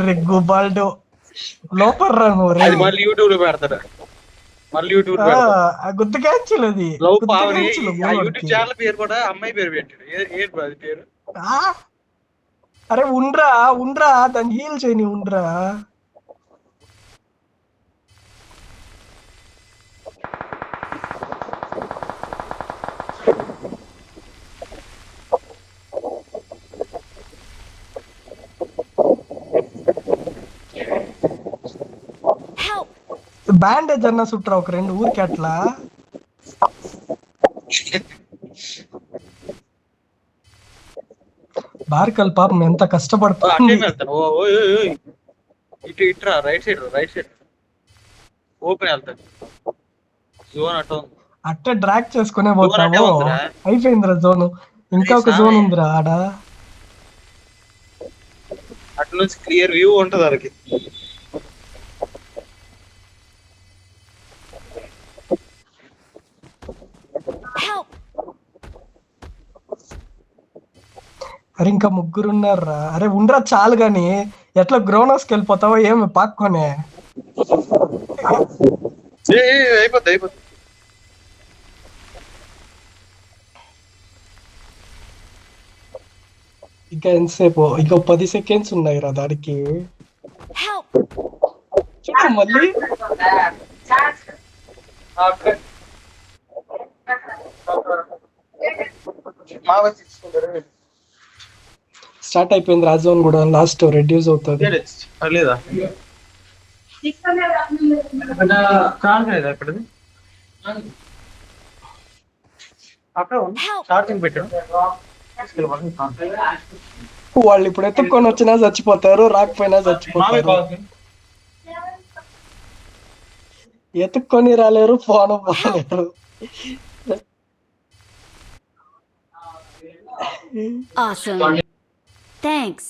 రెగ్గు బాల్డో లోపర్ రంగు అది మళ్ళీ యూట్యూబ్ లో పెడతాడు. మళ్ళీ యూట్యూబ్ లో పెడతాడు. గుర్తు క్యాన్సిల్ అది లవ్ గుర్తు పావని క్యాన్సిల్ ఆ యూట్యూబ్ ఛానల్ పేరు కూడా అమ్మాయి పేరు పెట్టాడు. ఏంటి అది పేరు? అరే ఉండ్రా ఉండ్రా దాన్ని హీల్ చేయని ఉండ్రా. బ్యాండేజ్ అన్న సుట్రా ఒక 2 ఊరికి అట్లా. బార్కల్ పాపం ఎంత కష్టపడుతుంది. ఇటు ఇట్రా రైట్ సైడ్ ఓపెన్ వెళ్తాడు. జోన్ అట్టే డ్రాక్ చేసుకునే పోతాము. అయిపోయిందిరా జోన్. ఇంకా ఒక జోన్ ఉందిరా ఆడ. అటు నుంచి క్లియర్ వ్యూ ఉంటది వాళ్ళకి. అరే ఇంకా 3 ఉన్నారా. అరే ఉండరా చాలు గాని ఎట్లా గ్రౌండ్ హౌస్కి వెళ్ళిపోతావో ఏమి పాక్కోనే. అయిపోద్ది. ఇంకా ఎంతసేపు? ఇంకో 10 సెకండ్స్ ఉన్నాయి రా దానికి. మళ్ళీ స్టార్ట్ అయిపోయింది రా జోన్ కూడా. లాస్ట్ రెడ్యూస్ అవుతుంది. లేదా వాళ్ళు ఇప్పుడు ఎత్తుక్కొని వచ్చినా చచ్చిపోతారు, రాకపోయినా చచ్చిపోతారు. ఎత్తుక్కొని రాలేరు, ఫోన్ పోలేరు. Awesome. Thanks.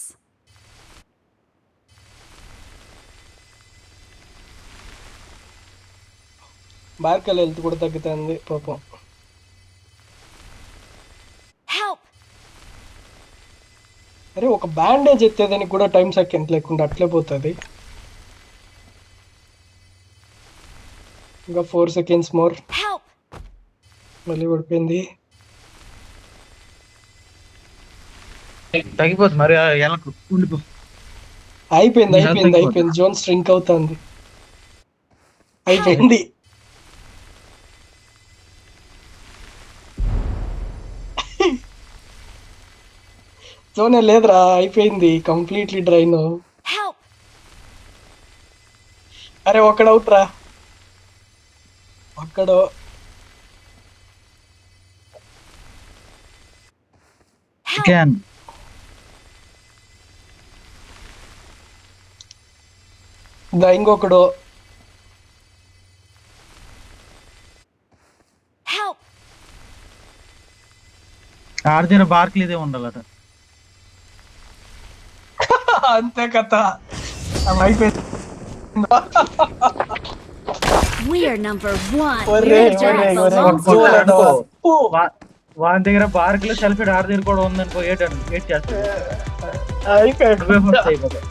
బార్కల్ హెల్త్ కూడా తగ్గుతుంది పాపం. అరే ఒక బ్యాండేజ్ ఎత్తేదానికి కూడా టైం సెకండ్ లేకుండా అట్లే పోతుంది. ఇంకా 4 సెకండ్స్ మోర్. మళ్ళీ పడిపోయింది. తగ్గిపోతుంది మరి. అయిపోయింది. జోన్ స్ట్రింక్ అవుతుంది. అయిపోయింది. జోనే లేదురా, అయిపోయింది కంప్లీట్లీ డ్రైన్. అరే ఒక్కడవుట్ రా. ఒక్కడు ఇంకొకడు. ఆడితే బార్క్లు ఇదే ఉండాలట. అంతే కథ. అయిపోయింది. We are number 1. వాని దగ్గర బార్క్లో సెల్ఫీ ఆడ దగ్గర కూడా ఉందనుకో. ఏట్ చేస్తాడు. అయిపోయింది.